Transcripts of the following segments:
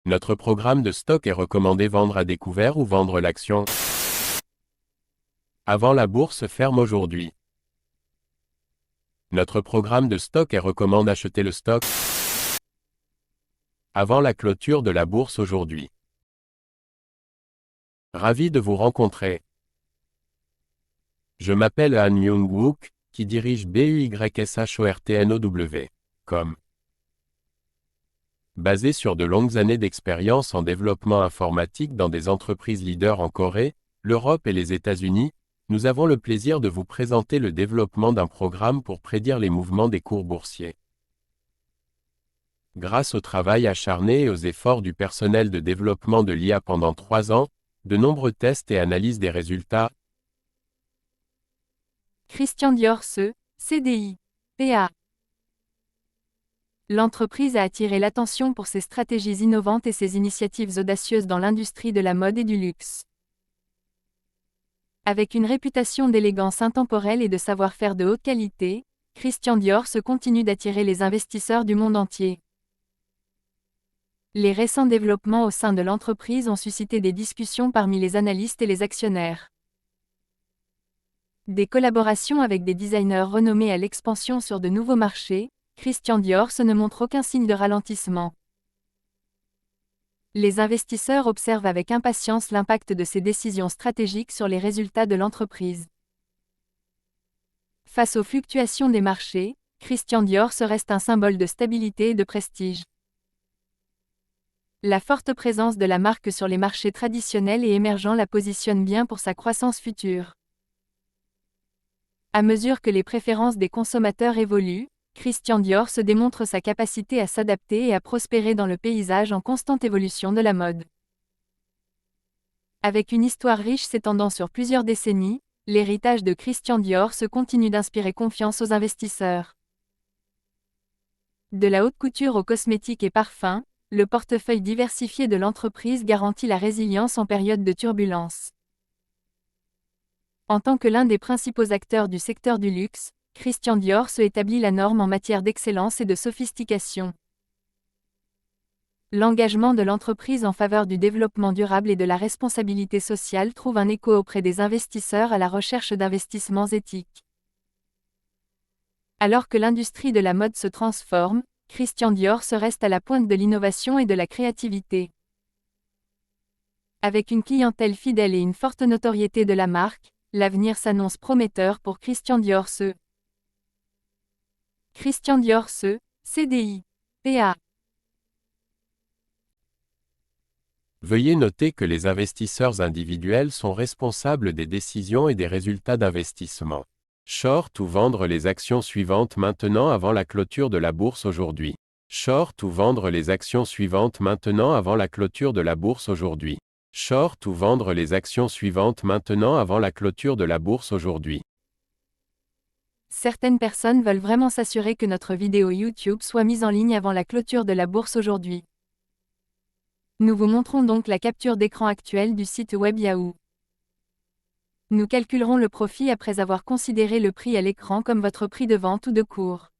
Notre programme de stock est recommandé vendre à découvert ou vendre l'action avant la bourse ferme aujourd'hui. Notre programme de stock est recommande acheter le stock avant la clôture de la bourse aujourd'hui. Ravi de vous rencontrer. Je m'appelle Han Myung-wook, qui dirige BUYSHORTNOW.com. Basé sur de longues années d'expérience en développement informatique dans des entreprises leaders en Corée, l'Europe et les États-Unis, nous avons le plaisir de vous présenter le développement d'un programme pour prédire les mouvements des cours boursiers. Grâce au travail acharné et aux efforts du personnel de développement de l'IA pendant 3 ans, de nombreux tests et analyses des résultats, Christian Dior CDI, PA. L'entreprise a attiré l'attention pour ses stratégies innovantes et ses initiatives audacieuses dans l'industrie de la mode et du luxe. Avec une réputation d'élégance intemporelle et de savoir-faire de haute qualité, Christian Dior continue d'attirer les investisseurs du monde entier. Les récents développements au sein de l'entreprise ont suscité des discussions parmi les analystes et les actionnaires. Des collaborations avec des designers renommés à l'expansion sur de nouveaux marchés, Christian Dior ne montre aucun signe de ralentissement. Les investisseurs observent avec impatience l'impact de ces décisions stratégiques sur les résultats de l'entreprise. Face aux fluctuations des marchés, Christian Dior reste un symbole de stabilité et de prestige. La forte présence de la marque sur les marchés traditionnels et émergents la positionne bien pour sa croissance future. À mesure que les préférences des consommateurs évoluent, Christian Dior démontre sa capacité à s'adapter et à prospérer dans le paysage en constante évolution de la mode. Avec une histoire riche s'étendant sur plusieurs décennies, l'héritage de Christian Dior continue d'inspirer confiance aux investisseurs. De la haute couture aux cosmétiques et parfums, le portefeuille diversifié de l'entreprise garantit la résilience en période de turbulence. En tant que l'un des principaux acteurs du secteur du luxe, Christian Dior établit la norme en matière d'excellence et de sophistication. L'engagement de l'entreprise en faveur du développement durable et de la responsabilité sociale trouve un écho auprès des investisseurs à la recherche d'investissements éthiques. Alors que l'industrie de la mode se transforme, Christian Dior reste à la pointe de l'innovation et de la créativité. Avec une clientèle fidèle et une forte notoriété de la marque, l'avenir s'annonce prometteur pour Christian Dior Christian Dior CDI, PA. veuillez noter que les investisseurs individuels sont responsables des décisions et des résultats d'investissement. Short ou vendre les actions suivantes maintenant avant la clôture de la bourse aujourd'hui. Short ou vendre les actions suivantes maintenant avant la clôture de la bourse aujourd'hui. Short ou vendre les actions suivantes maintenant avant la clôture de la bourse aujourd'hui. Certaines personnes veulent vraiment s'assurer que notre vidéo YouTube soit mise en ligne avant la clôture de la bourse aujourd'hui. Nous vous montrons donc la capture d'écran actuelle du site web Yahoo. Nous calculerons le profit après avoir considéré le prix à l'écran comme votre prix de vente ou de cours.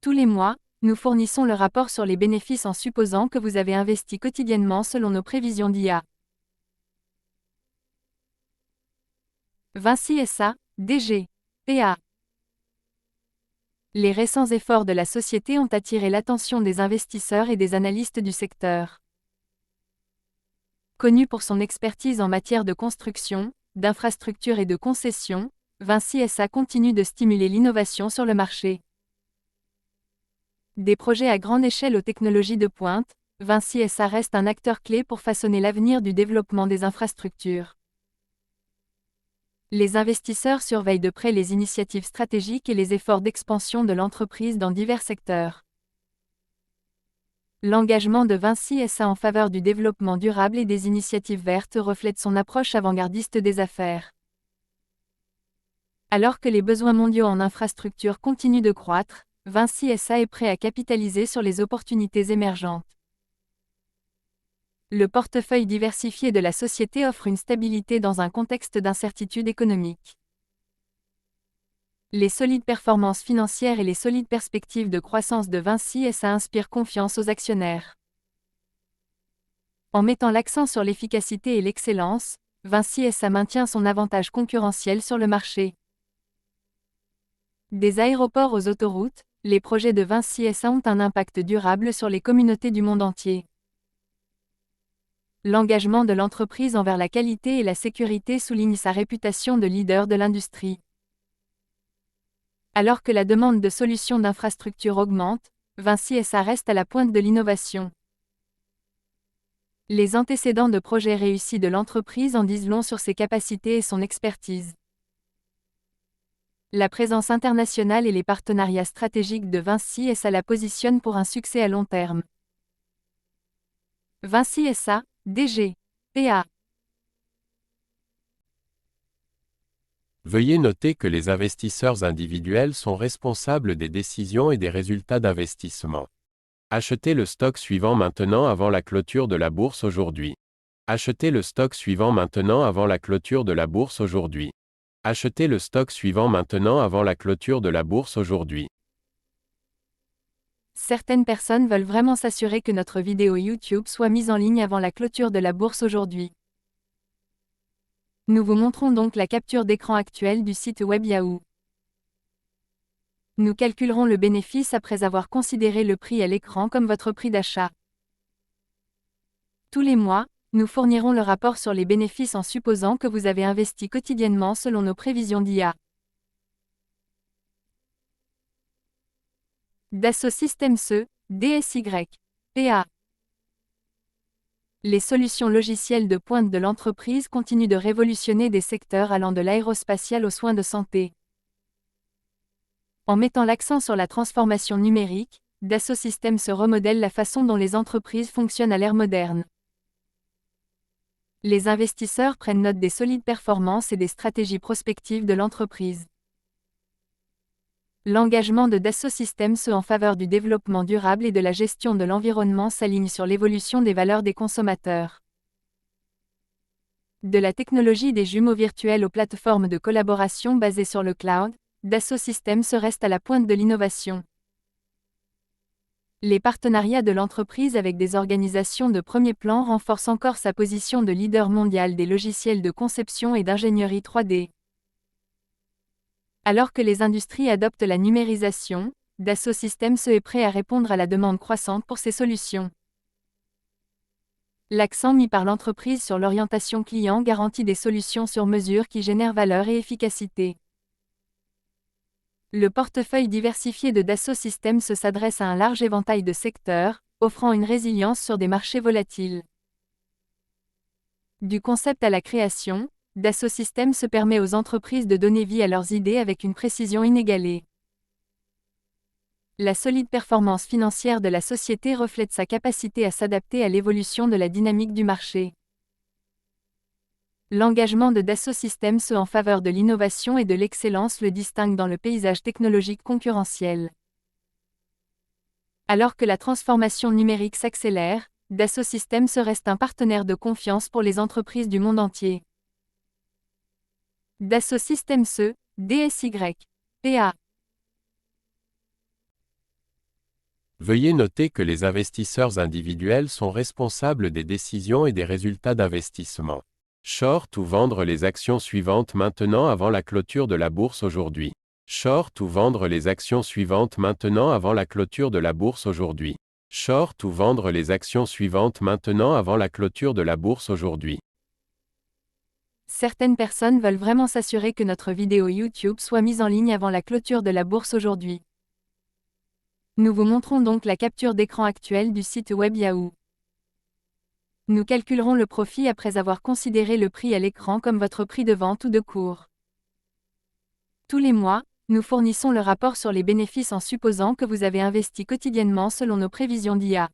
Tous les mois, nous fournissons le rapport sur les bénéfices en supposant que vous avez investi quotidiennement selon nos prévisions d'IA. Vinci SA, DG, PA. Les récents efforts de la société ont attiré l'attention des investisseurs et des analystes du secteur. Connu pour son expertise en matière de construction, d'infrastructure et de concession, Vinci SA continue de stimuler l'innovation sur le marché. Des projets à grande échelle aux technologies de pointe, Vinci SA reste un acteur clé pour façonner l'avenir du développement des infrastructures. Les investisseurs surveillent de près les initiatives stratégiques et les efforts d'expansion de l'entreprise dans divers secteurs. L'engagement de Vinci SA en faveur du développement durable et des initiatives vertes reflète son approche avant-gardiste des affaires. Alors que les besoins mondiaux en infrastructures continuent de croître, Vinci SA est prêt à capitaliser sur les opportunités émergentes. Le portefeuille diversifié de la société offre une stabilité dans un contexte d'incertitude économique. Les solides performances financières et les solides perspectives de croissance de Vinci SA inspirent confiance aux actionnaires. En mettant l'accent sur l'efficacité et l'excellence, Vinci SA maintient son avantage concurrentiel sur le marché. Des aéroports aux autoroutes, les projets de Vinci SA ont un impact durable sur les communautés du monde entier. L'engagement de l'entreprise envers la qualité et la sécurité souligne sa réputation de leader de l'industrie. Alors que la demande de solutions d'infrastructure augmente, Vinci SA reste à la pointe de l'innovation. Les antécédents de projets réussis de l'entreprise en disent long sur ses capacités et son expertise. La présence internationale et les partenariats stratégiques de Vinci SA la positionnent pour un succès à long terme. Vinci SA, DG, PA. Veuillez noter que les investisseurs individuels sont responsables des décisions et des résultats d'investissement. Achetez le stock suivant maintenant avant la clôture de la bourse aujourd'hui. Achetez le stock suivant maintenant avant la clôture de la bourse aujourd'hui. Achetez le stock suivant maintenant avant la clôture de la bourse aujourd'hui. Certaines personnes veulent vraiment s'assurer que notre vidéo YouTube soit mise en ligne avant la clôture de la bourse aujourd'hui. Nous vous montrons donc la capture d'écran actuelle du site web Yahoo. Nous calculerons le bénéfice après avoir considéré le prix à l'écran comme votre prix d'achat. Tous les mois, nous fournirons le rapport sur les bénéfices en supposant que vous avez investi quotidiennement selon nos prévisions d'IA. Dassault Systèmes E, DSY, PA. Les solutions logicielles de pointe de l'entreprise continuent de révolutionner des secteurs allant de l'aérospatial aux soins de santé. En mettant l'accent sur la transformation numérique, Dassault Systèmes se remodèle la façon dont les entreprises fonctionnent à l'ère moderne. Les investisseurs prennent note des solides performances et des stratégies prospectives de l'entreprise. L'engagement de Dassault Systèmes en faveur du développement durable et de la gestion de l'environnement s'aligne sur l'évolution des valeurs des consommateurs. De la technologie des jumeaux virtuels aux plateformes de collaboration basées sur le cloud, Dassault Systèmes reste à la pointe de l'innovation. Les partenariats de l'entreprise avec des organisations de premier plan renforcent encore sa position de leader mondial des logiciels de conception et d'ingénierie 3D. Alors que les industries adoptent la numérisation, Dassault Systèmes est prêt à répondre à la demande croissante pour ces solutions. L'accent mis par l'entreprise sur l'orientation client garantit des solutions sur mesure qui génèrent valeur et efficacité. Le portefeuille diversifié de Dassault Systèmes s'adresse à un large éventail de secteurs, offrant une résilience sur des marchés volatiles. Du concept à la création, Dassault Systèmes permet aux entreprises de donner vie à leurs idées avec une précision inégalée. La solide performance financière de la société reflète sa capacité à s'adapter à l'évolution de la dynamique du marché. L'engagement de Dassault Systèmes en faveur de l'innovation et de l'excellence le distingue dans le paysage technologique concurrentiel. Alors que la transformation numérique s'accélère, Dassault Systèmes reste un partenaire de confiance pour les entreprises du monde entier. Dassault Systèmes DSY, PA. Veuillez noter que les investisseurs individuels sont responsables des décisions et des résultats d'investissement. Short ou vendre les actions suivantes maintenant avant la clôture de la bourse aujourd'hui. Short ou vendre les actions suivantes maintenant avant la clôture de la bourse aujourd'hui. Short ou vendre les actions suivantes maintenant avant la clôture de la bourse aujourd'hui. Certaines personnes veulent vraiment s'assurer que notre vidéo YouTube soit mise en ligne avant la clôture de la bourse aujourd'hui. Nous vous montrons donc la capture d'écran actuelle du site web Yahoo. Nous calculerons le profit après avoir considéré le prix à l'écran comme votre prix de vente ou de cours. Tous les mois, nous fournissons le rapport sur les bénéfices en supposant que vous avez investi quotidiennement selon nos prévisions d'IA.